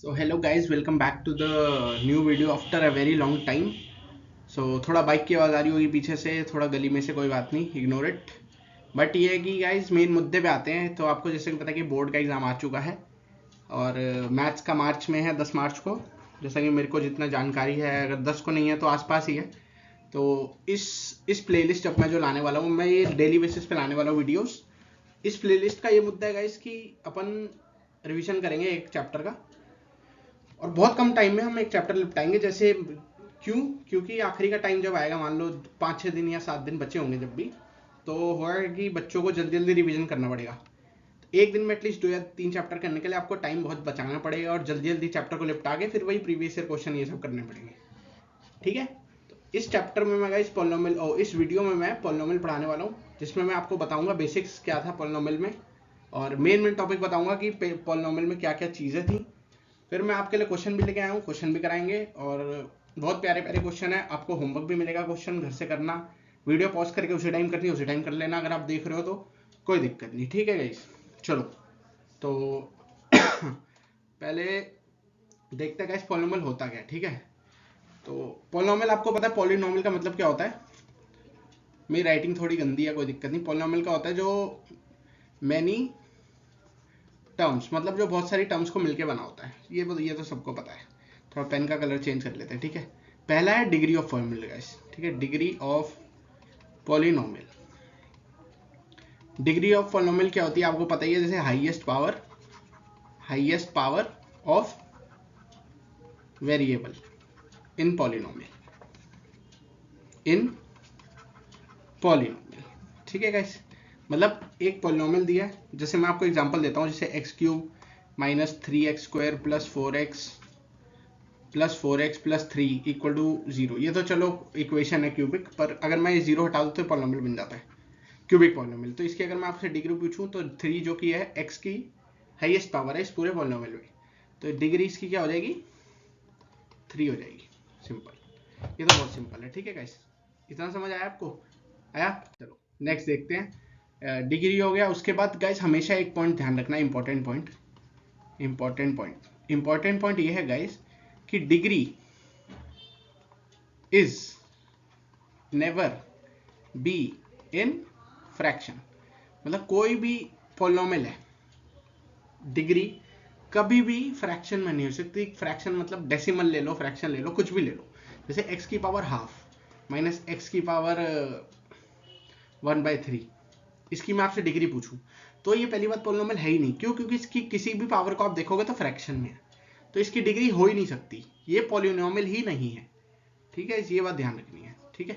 So hello guys, welcome back to the new video after a very long time. So थोड़ा bike की आवाज़ आ रही होगी पीछे से, थोड़ा गली में से, कोई बात नहीं, इग्नोर इट. बट ये है कि गाइज मेन मुद्दे पे आते हैं. तो आपको जैसे कि पता है कि बोर्ड का एग्ज़ाम आ चुका है और मैथ्स का मार्च में है, 10 मार्च को. जैसा कि मेरे को जितना जानकारी है, अगर 10 को नहीं है तो आसपास ही है. तो इस प्लेलिस्ट अब मैं जो लाने वाला हूँ, मैं ये डेली बेसिस पे लाने वाला हूँ वीडियोस. इस प्लेलिस्ट का ये मुद्दा है गाइज कि अपन रिवीजन करेंगे एक चैप्टर का और बहुत कम टाइम में हम एक चैप्टर निपटाएंगे. जैसे क्योंकि आखिरी का टाइम जब आएगा, मान लो 5-6 दिन या 7 दिन बचे होंगे जब भी, तो होगा कि बच्चों को जल्दी जल्दी रिवीजन करना पड़ेगा. एक दिन में एटलीस्ट 2 या 3 चैप्टर करने के लिए आपको टाइम बहुत बचाना पड़ेगा और जल्दी जल्दी चैप्टर को निपटा के फिर वही प्रीवियस ईयर क्वेश्चन ये सब करने पड़ेंगे. ठीक है. तो इस चैप्टर में मैं इस पॉलिनोमियल और इस वीडियो में मैं पॉलिनोमियल पढ़ाने वाला हूँ, जिसमें मैं आपको बताऊंगा बेसिक्स क्या था पॉलिनोमियल में, और मेन टॉपिक बताऊंगा कि पॉलिनोमियल में क्या क्या चीज़ें थी. फिर मैं आपके लिए क्वेश्चन भी लेके आया हूँ, क्वेश्चन भी कराएंगे और बहुत प्यारे प्यारे क्वेश्चन है. आपको होमवर्क भी मिलेगा, क्वेश्चन घर से करना, वीडियो पॉज करके उसी टाइम करनी, उसी टाइम कर लेना. अगर आप देख रहे हो तो कोई दिक्कत नहीं. ठीक है गाइस, चलो तो पहले देखते हैं गाइस पॉलिनोमियल होता क्या है. ठीक है. तो पॉलिनोमियल आपको पता है पॉलिनोमियल का मतलब क्या होता है. मेरी राइटिंग थोड़ी गंदी है, कोई दिक्कत नहीं. पॉलिनोमियल का होता है जो मैनी टर्म्स, मतलब जो बहुत सारी टर्म्स को मिलके बना होता है. ये तो सबको पता है. थोड़ा पेन का कलर चेंज कर लेते हैं. ठीक है. पहला है डिग्री ऑफ पॉलिनोमियल गाइस. ठीक है. Degree of polynomial. Degree of polynomial क्या होती है आपको पता ही है. जैसे highest power of variable in polynomial. ठीक है गाइस. मतलब एक पॉलिनोमियल दिया है, जैसे मैं आपको एग्जांपल देता हूँ, जैसे X cube minus 3x square plus 4x plus 3 equal to 0. ये तो चलो इक्वेशन है क्यूबिक, पर अगर मैं ये 0 हटा दूँ तो पॉलिनोमियल बन जाता है, क्यूबिक पॉलिनोमियल. तो इसकी अगर मैं आपसे डिग्री पूछूं तो 3 जो कि है x की हाईएस्ट पावर है इस पूरे पॉलिनोमियल में, तो डिग्री इसकी क्या हो जाएगी, 3 हो जाएगी. सिंपल. ये तो बहुत सिंपल है. ठीक है गाइस, इतना समझ आया आपको? आया. चलो नेक्स्ट देखते हैं. डिग्री हो गया. उसके बाद गाइस हमेशा एक पॉइंट ध्यान रखना, इंपॉर्टेंट पॉइंट ये है गाइस कि degree is never be in fraction. मतलब कोई भी पॉलिनोमियल है, डिग्री कभी भी फ्रैक्शन में नहीं हो सकती. फ्रैक्शन मतलब डेसिमल ले लो, फ्रैक्शन ले लो, कुछ भी ले लो. जैसे x की पावर हाफ माइनस x की पावर 1/3, इसकी मैं आपसे डिग्री पूछूं तो ये पहली बात पॉलिनोमियल है ही नहीं. क्यों? क्योंकि इसकी किसी भी पावर को आप देखोगे तो फ्रैक्शन में है, तो इसकी डिग्री हो ही नहीं सकती. ये पॉलिनोमियल ही नहीं है. ठीक है, ये बात ध्यान रखनी है. ठीक है.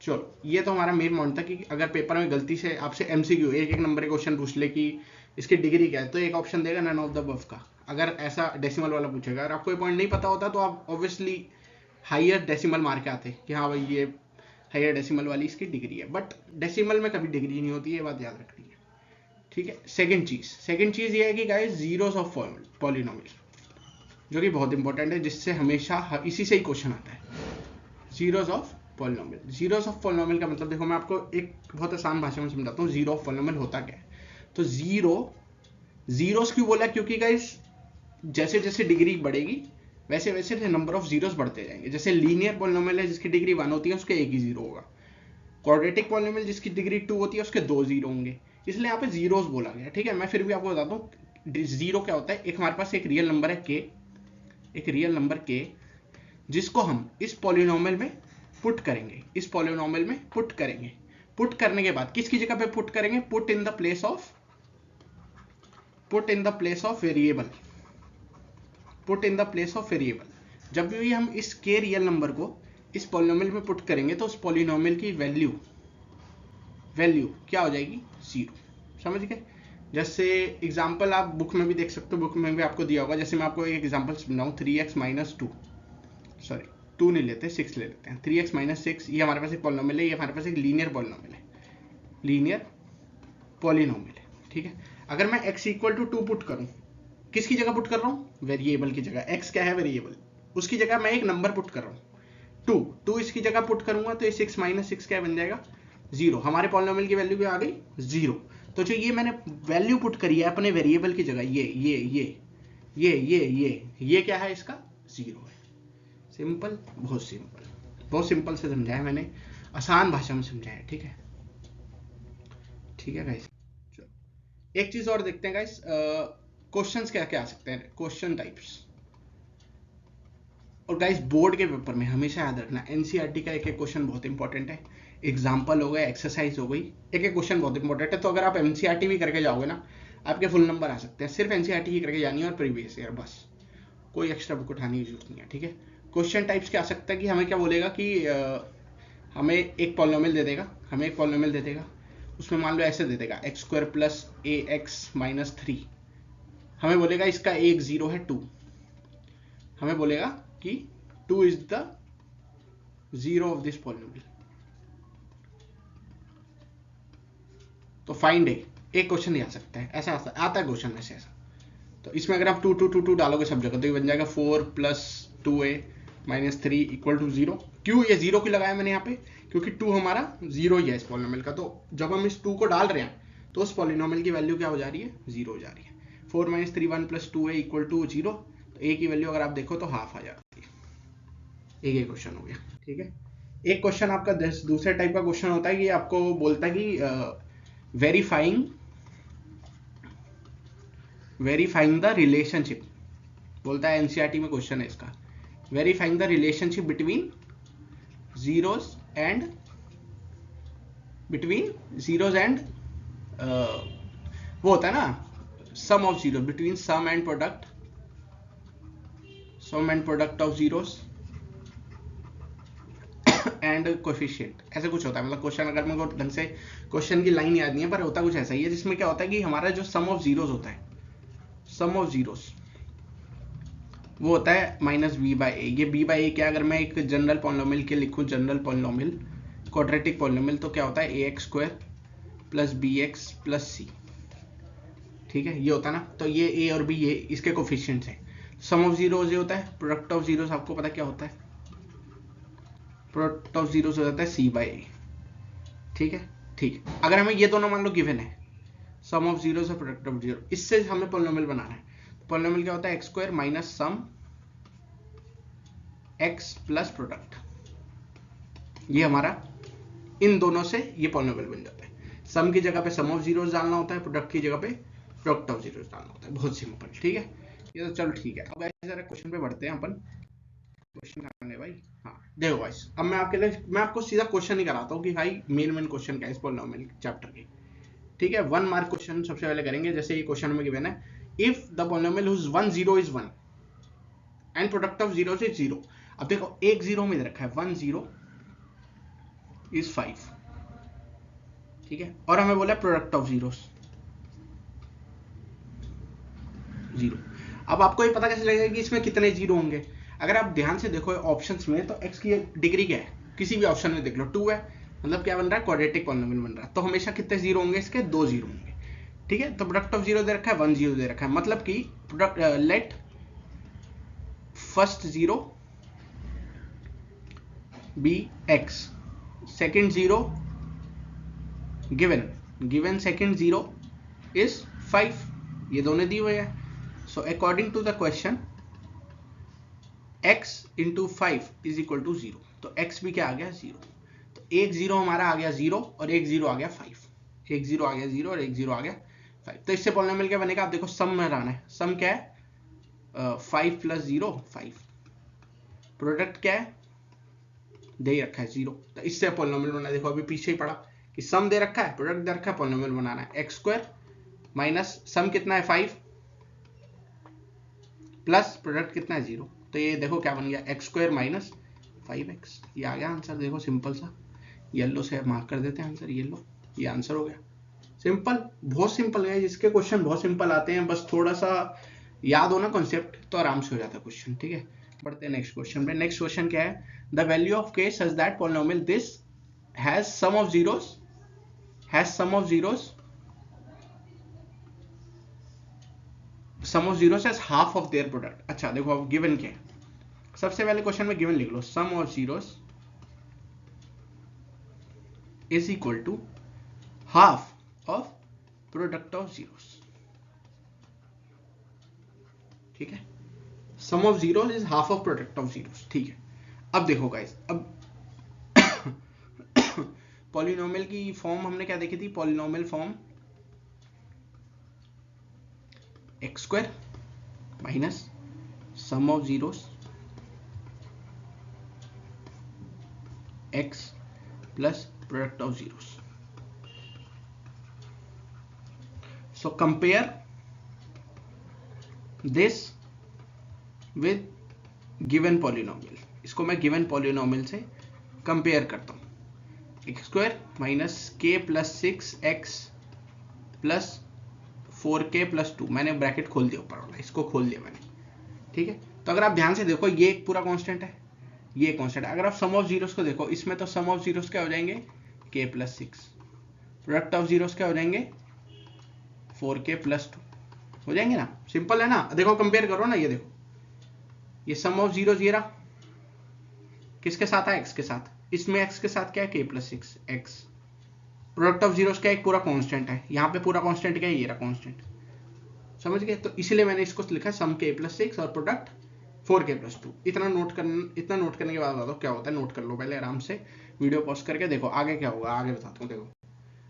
चलो ये तो हमारा मेन पॉइंट था कि अगर पेपर में गलती से आपसे एमसीक्यू एक नंबर के क्वेश्चन पूछ ले कि इसकी डिग्री क्या है, तो एक ऑप्शन देगा नन ऑफ द अबव का. अगर ऐसा डेसिमल वाला पूछेगा, अगर आपको ये पॉइंट नहीं पता होता तो आप ऑब्वियसली हाईयर डेसिमल मार के आते कि हाँ भाई ये हाईयर डेसिमल वाली इसकी डिग्री है. बट डेसिमल में कभी डिग्री नहीं होती है, ये बात याद रखनी है. ठीक है. सेकेंड चीज ये है कि गाइस जीरोस ऑफ पॉलिनोमियल, जो कि बहुत इंपॉर्टेंट है, जिससे हमेशा इसी से ही क्वेश्चन आता है. Zeros of polynomial. Zeros of polynomial का मतलब देखो, मैं आपको एक बहुत आसान भाषा में समझाता हूँ. जीरो ऑफ पॉलिनोमियल होता क्या है. तो जीरोस क्यों बोला, क्योंकि गाइस जैसे जैसे डिग्री बढ़ेगी वैसे वैसे नंबर ऑफ जीरोस बढ़ते जाएंगे. जैसे लीनियर पॉलिनोमियल है जिसकी डिग्री 1 होती है, उसके एक ही जीरो होगा. क्वाड्रेटिक पॉलिनोमियल जिसकी डिग्री 2 होती है, उसके 2 जीरो होंगे. इसलिए यहाँ पे जीरोस बोला गया. ठीक है. मैं फिर भी आपको बताता हूँ जीरो क्या होता है. एक हमारे पास एक रियल नंबर है k, एक रियल नंबर k, जिसको हम इस पॉलिनोमियल में पुट करेंगे. पुट करने के बाद किसकी जगह पे पुट करेंगे, put in the place of variable. जब भी हम इस के रियल नंबर को इस पॉलिनोमियल में पुट करेंगे तो उस पॉलिनोमियल की वैल्यू क्या हो जाएगी, 0. समझ गए. जैसे एग्जांपल आप बुक में भी देख सकते हो, बुक में भी आपको दिया होगा. जैसे मैं आपको एक एग्जांपल समझाऊं, 3x माइनस 2, सॉरी 2 नहीं लेते, 6 ले लेते हैं. 3x माइनस 6, ये हमारे पास एक पॉलिनोमियल है, ये हमारे पास एक लीनियर पॉलिनोमियल है. ठीक है. अगर मैं x इक्वल टू 2 पुट करूं, किसकी जगह पुट कर रहा हूं, वेरिएबल की जगह. x क्या है, वेरिएबल. उसकी जगह मैं एक नंबर पुट कर रहा हूं, 2 इसकी जगह पुट करूंगा तो ये 6 माइनस 6 क्या बन जाएगा, 0. हमारे पॉलिनोमियल की वैल्यू क्या आ गई, 0. तो जो ये मैंने वैल्यू पुट करी है अपने वेरिएबल की जगह, ये ये क्या है, इसका 0 है। सिंपल, बहुत सिंपल से समझाया मैंने, आसान भाषा में समझाया। ठीक है, ठीक है गाइस। एक चीज और देखते हैं गाइस, क्वेश्चंस क्या क्या आ सकते हैं, क्वेश्चन टाइप्स। और गाइस बोर्ड के पेपर में हमेशा याद रखना, एनसीईआरटी का एक एक क्वेश्चन बहुत इंपॉर्टेंट है। एग्जाम्पल हो गए, एक्सरसाइज हो गई, एक एक क्वेश्चन बहुत इंपॉर्टेंट है। तो अगर आप एनसीईआरटी भी करके जाओगे ना, आपके फुल नंबर आ सकते हैं। सिर्फ एनसीईआरटी ही करके जानी है और प्रीवियस ईयर, बस कोई एक्स्ट्रा बुक उठाने की जरूरत नहीं है। ठीक है, क्वेश्चन टाइप्स क्या आ सकता है कि हमें क्या बोलेगा कि हमें एक पॉलिनोमियल दे देगा, उसमें मान लो ऐसे दे देगा एक्स स्क्वायर प्लस ए एक्स माइनस 3। हमें बोलेगा इसका एक 0 है 2, हमें बोलेगा कि 2 is the 0 of this polynomial. तो फाइंड ए, एक क्वेश्चन नहीं आ सकता है, ऐसा आता है क्वेश्चन वैसे ऐसा। तो इसमें अगर आप 2 2 2 2 डालोगे सब जगह, तो ये बन जाएगा 4 plus 2a minus 3 equal to 0। क्यों ये 0 क्यों लगाया मैंने यहाँ पे, क्योंकि 2 हमारा 0 ही है इस पॉलिनोमियल का। तो जब हम इस 2 को डाल रहे हैं तो उस पॉलिनोमियल की वैल्यू क्या हो जा रही है, 0 हो जा रही है। 4 minus 3 1 plus 2a equal to 0। तो a की वैल्यू अगर आप देखो तो हाफ आ जाती है। एक ही क्वेश्चन हो गया। ठीक है, एक क्वेश्चन आपका दूसरे टाइप का क्वेश्चन होता है कि आपको बोलता है कि वेरीफाइंग द रिलेशनशिप, बोलता है एनसीईआरटी में क्वेश्चन है इसका, verifying the relationship between zeros and वो होता है ना sum of zero, between sum and product of zeros and coefficient, ऐसे कुछ होता है। मतलब क्वेश्चन अगर मेरे को ढंग से क्वेश्चन की लाइन याद नहीं है, पर होता कुछ ऐसा ही है, जिसमें क्या होता है कि हमारा जो सम ऑफ जीरोस होता है, सम ऑफ जीरोस वो होता है माइनस बी बाई ए। ये बी बाई ए क्या, अगर मैं एक जनरल पॉलिनोमियल के लिखूं, जनरल पॉलिनोमियल क्वाड्रेटिक पॉलिनोमियल, तो क्या होता है A X square plus B X plus C. ठीक है, ये होता है ना। तो ये ए और बी ये इसके कोफिशिएंट्स हैं। सम ऑफ जीरोस ये होता है, प्रोडक्ट ऑफ जीरोस आपको पता क्या होता है, प्रोडक्ट ऑफ जीरोस हो जाता है सी बाई ए। ठीक है, ठीक है। अगर हमें ये दोनों मान लो गिवन है, सम ऑफ जीरो और प्रोडक्ट ऑफ जीरो, इससे हमें पॉलिनोमियल बनाना है। पॉलिनोमियल क्या होता है, x square minus sum x plus product. ये हमारा इन दोनों से ये पॉलिनोमियल बन जाता है। सम की जगह पे सम ऑफ जीरोस डालना होता है, प्रोडक्ट की जगह पे प्रोडक्ट ऑफ जीरोस डालना होता है। बहुत सिंपल। ठीक है, ये तो चलो ठीक है। अब ऐसे जरा क्वेश्चन पे बढ़ते हैं अपन। क्वेश्चन करने भाई, हाँ देखो गाइस, अब मैं आपको सीधा क्वेश्चन ही कराता हूँ कि भाई मेन क्वेश्चन क्या है इस पॉलिनोमियल चैप्टर के। ठीक है, 1 मार्क क्वेश्चन सबसे पहले करेंगे। जैसे ये क्वेश्चन में गिवन है, if the polynomial whose 1 0 is 1 and product of zero is 0। अब देखो एक 0 में दे रखा है, 1 0 इज 5। ठीक है, और हमें बोला प्रोडक्ट ऑफ जीरो 0। अब आपको ये पता कैसे लगेगा कि इसमें कितने जीरो होंगे। अगर आप ध्यान से देखो ऑप्शंस में, तो x की डिग्री क्या है, किसी भी ऑप्शन में देख लो 2 है, मतलब क्या बन रहा है, क्वाड्रेटिक पॉलिनोमियल बन रहा है। तो हमेशा कितने जीरो होंगे इसके, 2 जीरो होंगे। ठीक है, तो प्रोडक्ट ऑफ जीरो दे रखा है, 1 0 दे रखा है, मतलब कि product let first zero be x, second zero given second zero is 5। ये दोनों दिए हुए हैं। So according to the question, x into 5 is equal to 0। तो x भी क्या आ गया, 0। तो एक 0 हमारा आ गया 0 और एक 0 आ गया 5। एक 0 आ गया 0 और एक 0 आ गया 5। तो इससे पॉलिनोमियल क्या बनेगा, आप देखो सम में रहना है। सम क्या है, 5 प्लस 0 5। प्रोडक्ट क्या है, दे ही रखा है 0। तो इससे पॉलिनोमियल बना, देखो अभी पीछे ही पड़ा कि सम दे रखा है, प्रोडक्ट दे रखा है, पॉलिनोमियल बनाना है। एक्स स्क्वायर माइनस सम कितना है 5 प्लस प्रोडक्ट कितना है 0। तो ये देखो क्या बन गया, एक्स स्क्वायर माइनस 5x। ये आ गया आंसर। देखो सिंपल सा, येलो से मार्क कर देते हैं आंसर, येलो, ये आंसर हो गया। सिंपल, बहुत सिंपल है। जिसके क्वेश्चन बहुत सिंपल आते हैं, बस थोड़ा सा याद हो ना कॉन्सेप्ट, तो आराम से हो जाता है क्वेश्चन। ठीक है, बढ़ते हैं नेक्स्ट क्वेश्चन पे। नेक्स्ट क्वेश्चन क्या है, the value of k such that polynomial this has sum of zeros sum of zeros as half of their product. अच्छा देखो अब गिवन क्या है, सबसे पहले क्वेश्चन में गिवन लिख लो, sum of zeros is equal to half of product of zeros. ठीक है, sum of zeros is half of product of zeros, ठीक है। अब देखो गाइस, अब पॉलिनोमियल की फॉर्म हमने क्या देखी थी, polynomial form x square minus sum of zeros x plus product of zeros. So compare this with given polynomial, इसको मैं गिवन पॉलिनोमियल से कंपेयर करता हूं, एक्स स्क्वायर माइनस के plus 6x plus 4k plus 2, मैंने ब्रैकेट खोल दिया ऊपर वाला, इसको खोल दिया मैंने, ठीक है। तो अगर आप ध्यान से देखो, ये एक पूरा कांस्टेंट है, ये कांस्टेंट है। अगर आप सम ऑफ जीरोस को देखो, इसमें तो सम ऑफ जीरोस क्या हो जाएंगे, k plus 6, product of zeros क्या हो जाएंगे 4k प्लस 2 हो जाएंगे ना, सिंपल है ना। देखो कंपेयर करो ना, ये देखो, ये सम ऑफ जीरोस ये रहा, किसके साथ है, x के साथ, इसमें x के साथ क्या है, k plus 6 x, product of zeros का एक पूरा कांस्टेंट है, यहाँ पे पूरा कांस्टेंट क्या है, ये रहा कांस्टेंट, समझ गए। तो इसलिए मैंने इसको लिखा सम k प्लस 6 और प्रोडक्ट 4k प्लस 2। इतना नोट करने के बाद बता दो क्या होता है, नोट कर लो पहले आराम से, वीडियो पॉज करके देखो आगे क्या होगा, आगे बताता हूँ। देखो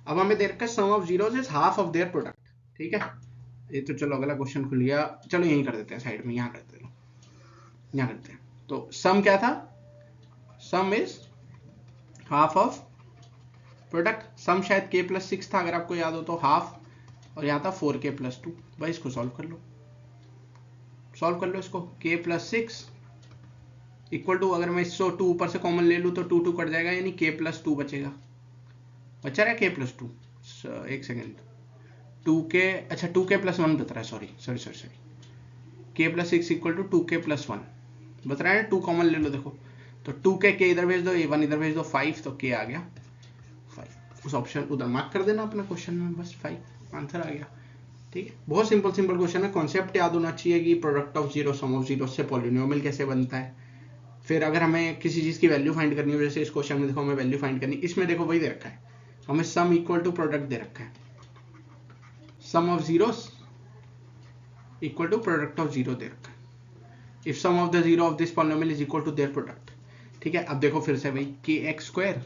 अब हमें दे रखा है sum of zeros is half of their product, ठीक है। ये तो चलो अगला क्वेश्चन खुल गया, चलो यहीं कर देते हैं साइड में, यहाँ करते हैं, यहाँ करते हैं। तो सम क्या था, sum is half of product, sum शायद k प्लस 6 था अगर आपको याद हो तो, हाफ, और यहाँ था 4k प्लस 2। भाई इसको सॉल्व कर लो, सॉल्व कर लो इसको, k प्लस 6 इक्वल टू, अगर मैं इसको 2 ऊपर से कॉमन ले लूँ तो 2 2 कट जाएगा, यानी k प्लस 2 बचेगा, बचा रहा k प्लस 2, एक सेकेंड, 2k, अच्छा 2k प्लस 1 बता रहा है, sorry k plus 6 equal to 2k plus 1 बता रहा है, 2 कॉमन ले लो, देखो तो 2k, k इधर भेज दो, a1 इधर भेज दो, 5, तो k आ गया 5, उस ऑप्शन उधर मार्क कर देना अपने क्वेश्चन में, बस 5 आंसर आ गया, ठीक है। बहुत सिंपल क्वेश्चन है, कॉन्सेप्ट याद होना चाहिए कि product of zero sum of zero से पॉलिनोमियल कैसे बनता है। फिर अगर हमें किसी चीज की वैल्यू फाइंड करनी हो, जैसे इस क्वेश्चन में देखो हमें वैल्यू फाइंड करनी, इसमें देखो वही दे रखा है, हमें सम इक्वल टू प्रोडक्ट दे रखा है, sum of zeros equal to product of zero दे रखा है, if sum of the zero of this polynomial is equal to their product, ठीक है। अब देखो फिर से भाई, kx square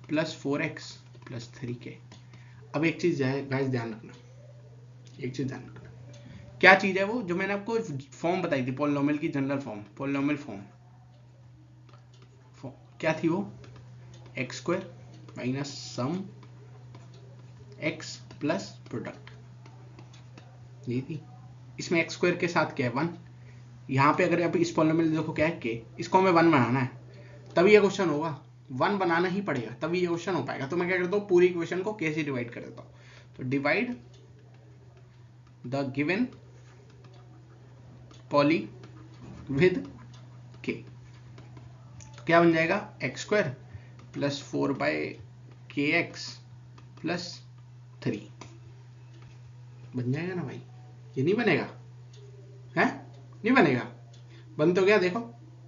plus 4x plus 3k। अब एक चीज गाइस ध्यान रखना, एक चीज ध्यान रखना, क्या चीज है वो, जो मैंने आपको फॉर्म बताई थी पॉलिनोमियल की, जनरल फॉर्म, पॉलिनोमियल फॉर्म क्या थी वो, x square minus sum x plus product, ये थी। इसमें एक्स स्क्वायर के साथ क्या है 1, यहाँ पे अगर आप इस पॉलिनोमियल देखो क्या है k, इसको हमें 1 बनाना है, तभी ये क्वेश्चन होगा, 1 बनाना ही पड़ेगा तभी ये क्वेश्चन हो पाएगा। तो मैं क्या करता हूँ, पूरी इक्वेशन को k से डिवाइड कर देता हूँ, तो divide the given poly with k, तो क्या बन जाएगा, x square plus 4/kx plus 3 बन जाएगा ना भाई, ये नहीं बनेगा है, नहीं बनेगा, बन तो गया, देखो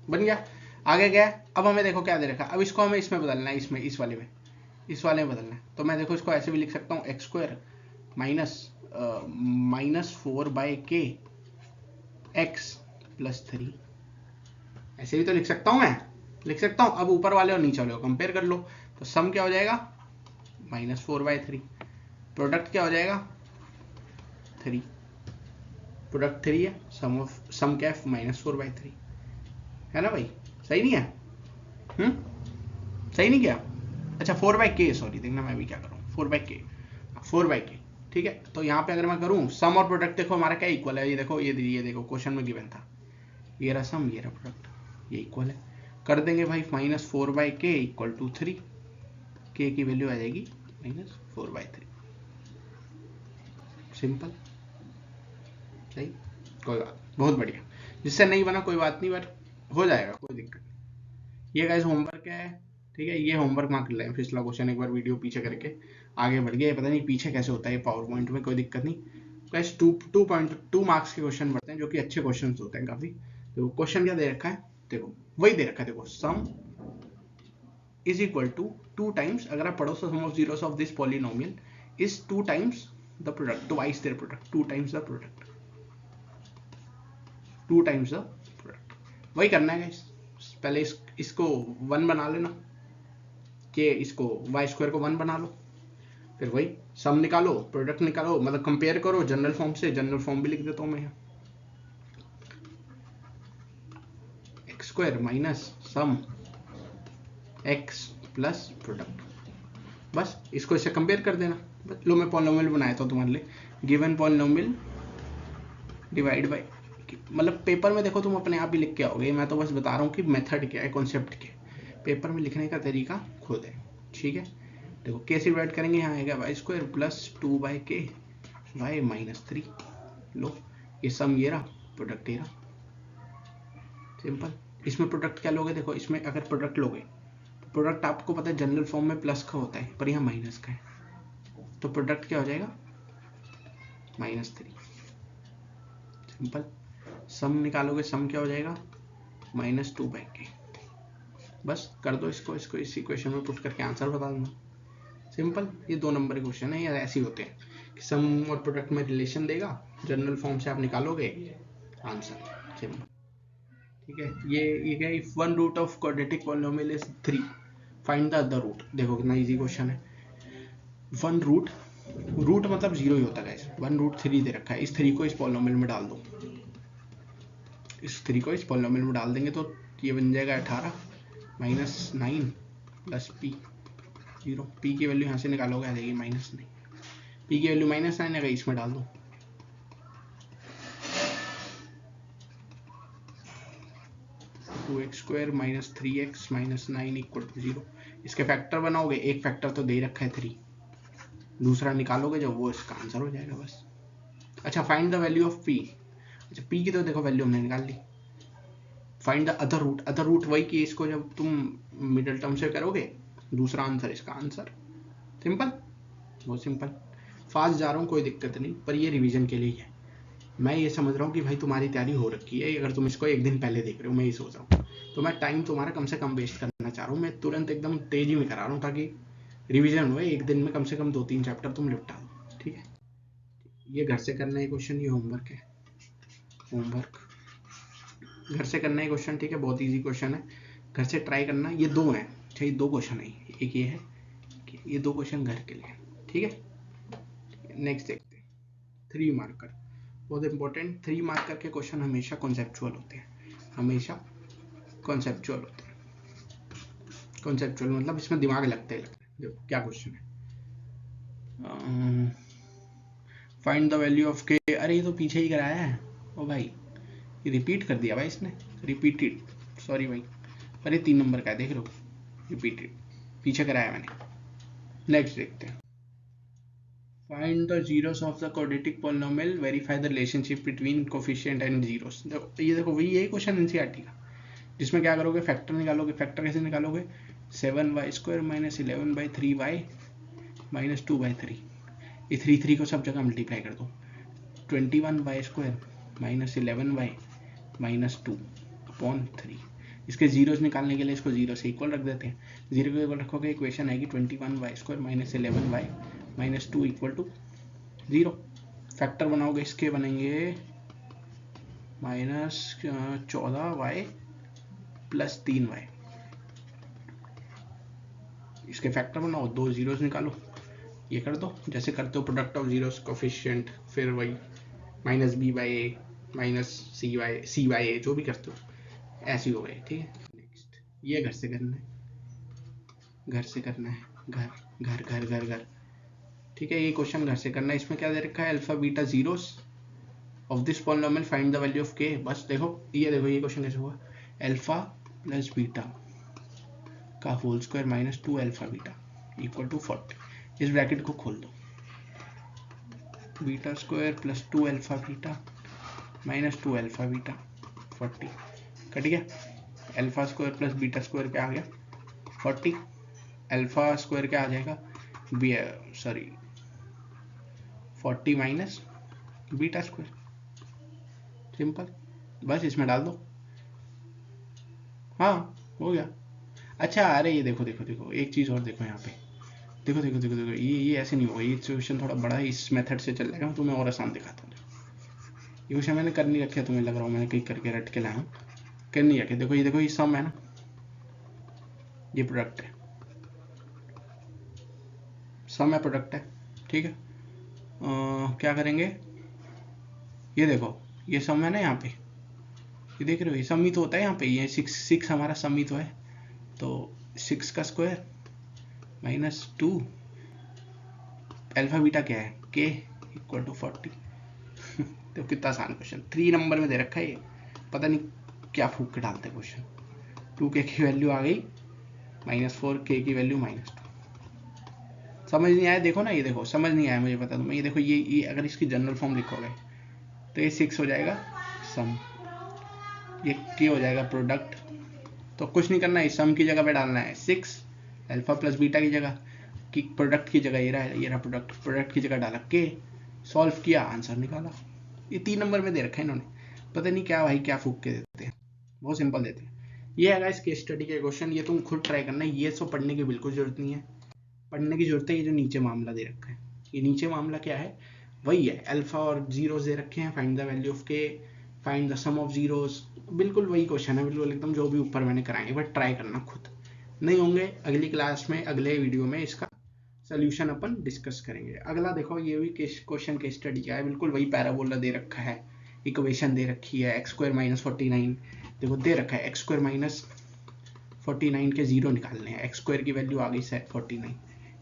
बन गया, आगे गया। अब हमें देखो क्या दे रखा, अब इसको हमें इसमें बदलना है, इसमें इस वाले में बदलना है, तो मैं देखो इसको ऐसे भी लिख सकता हूँ, x square minus 4/k x plus 3, ऐसे भी तो लिख सकता हूँ, मैं लिख सकता हूँ। अब ऊपर वाले और नीचे वाले को कंपेयर कर लो, तो सम क्या हो जाएगा -4/3, प्रोडक्ट क्या हो जाएगा 3, प्रोडक्ट 3 है, सम क्या है -4/3 है ना भाई, सही नहीं है, सही नहीं किया, अच्छा 4/k, सॉरी देखना मैं भी क्या कर रहा हूँ, 4/k, ठीक है। तो यहाँ पे अगर मैं करूँ सम और प्रोडक्ट, देखो हमारा क्या इक्वल है, ये देखो क्वेश्चन में गिवन था, ये रहा सम, ये रहा प्रोडक्ट, ये इक्वल है, कर देंगे भाई -4/k इक्वल टू 3, k की वैल्यू आ जाएगी -4/3, सिंपल, सही, कोई बात, बहुत बढ़िया। जिससे नहीं बना कोई बात नहीं, बट हो जाएगा, कोई दिक्कत नहीं। ये गाइस होमवर्क है, ठीक है, ये होमवर्क मार्क कर लें, पिछला क्वेश्चन एक बार वीडियो पीछे करके आगे बढ़ गया, पता नहीं पीछे कैसे होता है पावर पॉइंट में, कोई दिक्कत नहीं गाइस। 2.2 मार्क्स के क्वेश्चन बढ़ते हैं, जो कि अच्छे क्वेश्चन होते हैं काफी। तो क्वेश्चन क्या दे रखा है, देखो वही दे रखा है, देखो sum is equal to 2 times, अगर आप पढ़ो sum of zeros of this polynomial is 2 times the product, twice their product, 2 times the product, 2 times the product. वही करना है गाइस, पहले इसको 1 बना लेना, कि इसको वाई स्क्वायर को 1 बना लो, फिर वही सम निकालो, प्रोडक्ट निकालो, मतलब कंपेयर करो जनरल फॉर्म से। जनरल फॉर्म भी लिख देता हूँ मैं यहाँ, x square minus sum x plus product, बस इसको इससे कंपेयर कर देना। लो मैं पॉलिनोमियल बनाया था तुम्हारे लिए, गिवन पॉलिनोमियल डिवाइड बाय, मतलब पेपर में देखो तुम अपने आप ही लिख के आओगे, मैं तो बस बता रहा हूँ कि मेथड क्या है, कॉन्सेप्ट क्या है, पेपर में लिखने का तरीका खुद है, ठीक है। देखो के से डिवाइड करेंगे, यहाँ आएगा वाई स्क्वायर प्लस 2 बाई के वाई माइनस 3। लो ये सम ये रहा, प्रोडक्ट ये रहा, सिंपल। इसमें प्रोडक्ट क्या लोगे, देखो इसमें अगर प्रोडक्ट लोगे तो प्रोडक्ट आपको पता है जनरल फॉर्म में प्लस का होता है, पर यहाँ माइनस का है, तो प्रोडक्ट क्या हो जाएगा -3, सिंपल। सम निकालोगे, सम क्या हो जाएगा -2 बाई के, बस कर दो इसको इस इक्वेशन में पुट करके आंसर बता देना, सिंपल। ये 2 नंबर के क्वेश्चन है, ये ऐसे ही होते हैं कि सम और प्रोडक्ट में रिलेशन देगा, जनरल फॉर्म से आप निकालोगे आंसर, सिंपल, ठीक है। ये क्या, if one root of quadratic polynomial is 3 find the other root. देखो कितना इजी क्वेश्चन है। वन रूट मतलब 0 ही होता है गाइस, 1 रूट 3 दे रखा है, इस 3 को इस पॉलिनोमियल में डाल दो, इस 3 को इस पॉलिनोमियल में डाल देंगे तो ये बन जाएगा 18 माइनस 9 प्लस पी 0। पी की वैल्यू यहाँ से निकालोगे, आ जाएगी -9, पी की वैल्यू -9 है, इसमें डाल दो, 2x square minus 3x minus 9 equal to 0। इसके फैक्टर बनाओगे, एक फैक्टर तो दे रखा है 3, दूसरा निकालोगे जब वो इसका आंसर हो जाएगा बस। अच्छा find the value of p, अच्छा p की तो देखो वैल्यू हमने निकाल ली। Find the other root, other root वही कि इसको जब तुम मिडिल टर्म से करोगे दूसरा आंसर इसका आंसर, सिंपल, बहुत सिंपल। फास्ट जा रहा हूँ कोई दिक्कत नहीं, पर ये रिवीजन के लिए है। मैं ये समझ रहा हूँ कि भाई तुम्हारी तैयारी हो रखी है, अगर तुम इसको एक दिन पहले देख रहे हो, मैं ये सोच रहा हूँ, तो मैं टाइम तुम्हारा कम से कम वेस्ट करना चाह रहा हूँ, मैं तुरंत एकदम तेजी में करा रहा हूँ ताकि रिवीजन हो, एक दिन में कम से कम 2-3 चैप्टर तुम निपटा दो, ठीक है। ये घर से करना है क्वेश्चन, ये होमवर्क है, होमवर्क घर से करना है क्वेश्चन, ठीक है, बहुत ईजी क्वेश्चन है, घर से ट्राई करना। ये 2 है, अच्छा ये 2 क्वेश्चन है, एक ये है, ये 2 क्वेश्चन घर के लिए, ठीक है। नेक्स्ट देखते हैं 3 मार्कर, बहुत इंपॉर्टेंट। 3 मार्कर के क्वेश्चन हमेशा कॉन्सेप्चुअल होते हैं, हमेशा कॉन्सेप्चुअल होते हैं। कॉन्सेप्चुअल मतलब इसमें दिमाग लगते हैं। देखो क्या क्वेश्चन है, फाइंड द वैल्यू ऑफ के। अरे ये तो पीछे ही कराया है ओ भाई, ये रिपीट कर दिया भाई इसने, रिपीटेड, सॉरी भाई, अरे 3 नंबर का है, देख लो, रिपीटेड, पीछे कराया मैंने। नेक्स्ट देखते हैं, find the zeros of the quadratic polynomial, verify the relationship between coefficient and zeros. देखो ये देखो वही यही क्वेश्चन एनसीईआरटी का, जिसमें क्या करोगे, फैक्टर निकालोगे। फैक्टर कैसे निकालोगे, 7y square minus 11/3y minus 2/3, ये 3 को सब जगह मल्टीप्लाई कर दो, 21y square minus 11y minus 2/3। इसके जीरोस निकालने के लिए इसको 0 से इक्वल रख देते हैं, 0 को इक्वल रखोगे, इक्वेशन आएगी 21y square minus 11y minus 2 equal to 0। Factor बनाओगे, इसके बनेंगे -14y प्लस 3y, इसके फैक्टर बनाओ, 2 जीरोस निकालो, ये कर दो जैसे करते हो प्रोडक्ट ऑफ जीरोस कोफिशिएंट, फिर वही -b/a माइनस c/a जो भी करते हो ऐसे ही हो गए, ठीक है। नेक्स्ट ये घर से करना है, घर से करना है, घर घर घर घर घर, ठीक है। ये क्वेश्चन घर से करना है। इसमें क्या दे रखा है, alpha beta zeros of this polynomial, find the value of k. बस देखो ये क्वेश्चन कैसे हुआ, अल्फा प्लस बीटा का whole square minus 2 alpha beta equal to 40। इस ब्रैकेट को खोल दो, beta square plus 2 alpha beta minus 2 alpha beta 40, cut गया। Alpha square plus beta square क्या आ गया 40, अल्फा स्क्वायर क्या आ जाएगा, sorry 40 minus beta square, simple, बस इसमें डाल दो, हाँ हो गया। अच्छा अरे ये देखो देखो देखो एक चीज़ और देखो यहाँ पे, देखो देखो देखो देखो ये ऐसे नहीं होगा, ये सिचुएशन थोड़ा बड़ा है, इस मेथड से चल जाएगा, मैं तुम्हें और आसान दिखाता हूँ। ये क्वेश्चन मैंने कर नहीं रखे, तुम्हें लग रहा हूँ मैंने कहीं करके रट के लाया हूँ, कर नहीं रखे। देखो ये सम है ना, ये प्रोडक्ट है, सम है प्रोडक्ट है, ठीक है। क्या करेंगे, ये देखो ये सम है ना यहाँ पे, ये देख रहे हो, ये सम ही तो होता है यहाँ पे, ये 6 हमारा सम ही तो है। तो 6 का स्क्वायर -2 अल्फा बीटा क्या है, k इक्वल टू 40। तो कितना आसान क्वेश्चन, 3 नंबर में दे रखा है ये, पता नहीं क्या फूक के डालते हैं क्वेश्चन। 2k की वैल्यू आ गई -4k की वैल्यू -2। समझ नहीं आया, देखो ना, ये देखो समझ नहीं आया मुझे बता दो मैं, ये देखो ये अगर इसकी जनरल फॉर्म लिखोगे तो ये 6 हो जाएगा सम, ये k हो जाएगा प्रोडक्ट। तो कुछ नहीं करना है, सम की जगह पे डालना है 6 अल्फा प्लस बीटा की जगह, कि प्रोडक्ट की जगह ये रहा प्रोडक्ट की जगह डाला k, सॉल्व किया, आंसर निकाला। ये 3 नंबर में दे रखा है इन्होंने, पता नहीं क्या भाई क्या फूक के देते हैं, बहुत सिंपल देते हैं। ये है केस स्टडी के क्वेश्चन, ये तुम खुद ट्राई करना, ये सब पढ़ने की बिल्कुल जरूरत नहीं है। पढ़ने की जरूरत है ये जो नीचे मामला दे रखा है, ये नीचे मामला क्या है, वही है, अल्फा और जीरोस दे रखे हैं, find the value of K, find the sum of zeros, बिल्कुल वही क्वेश्चन है, बिल्कुल एकदम जो भी ऊपर मैंने कराए, एक बार ट्राई करना खुद। नहीं होंगे अगली क्लास में, अगले वीडियो में इसका सोल्यूशन अपन डिस्कस करेंगे। अगला देखो, ये भी क्वेश्चन केस स्टडी का है, बिल्कुल वही पैराबोला दे रखा है, इक्वेशन दे रखी है x² - 49, देखो दे रखा है x² - 49 के जीरो निकालने हैं, x² की वैल्यू आ गई 49,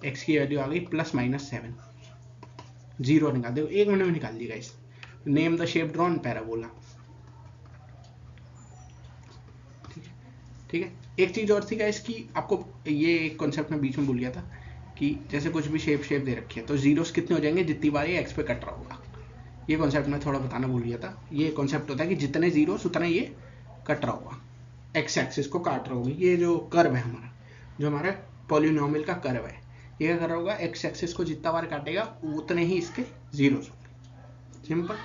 x की वैल्यू आ गई +-7, जीरो निकाल दो, 1 मिनट में निकाल दिएगा इस। Name the shape drawn parabola, ठीक है। एक चीज और थी गाइस कि आपको ये एक कॉन्सेप्ट में बीच में भूल गया था कि जैसे कुछ भी शेप दे रखी है तो जीरोस कितने हो जाएंगे जितनी बार ये एक्स पे कट रहा होगा, ये कॉन्सेप्ट मैं थोड़ा बताना भूल गया था। ये कॉन्सेप्ट होता है कि जितने जीरोस उतना ये कट रहा होगा, एक्स एक्सिस को काट रहा होगा। ये जो कर्व है हमारा, जो हमारा पॉलिनोमियल का कर्व है, ये क्या कर रहा होगा, एक्स एक्सिस को जितना बार काटेगा उतने ही इसके जीरोस होंगे, सिंपल।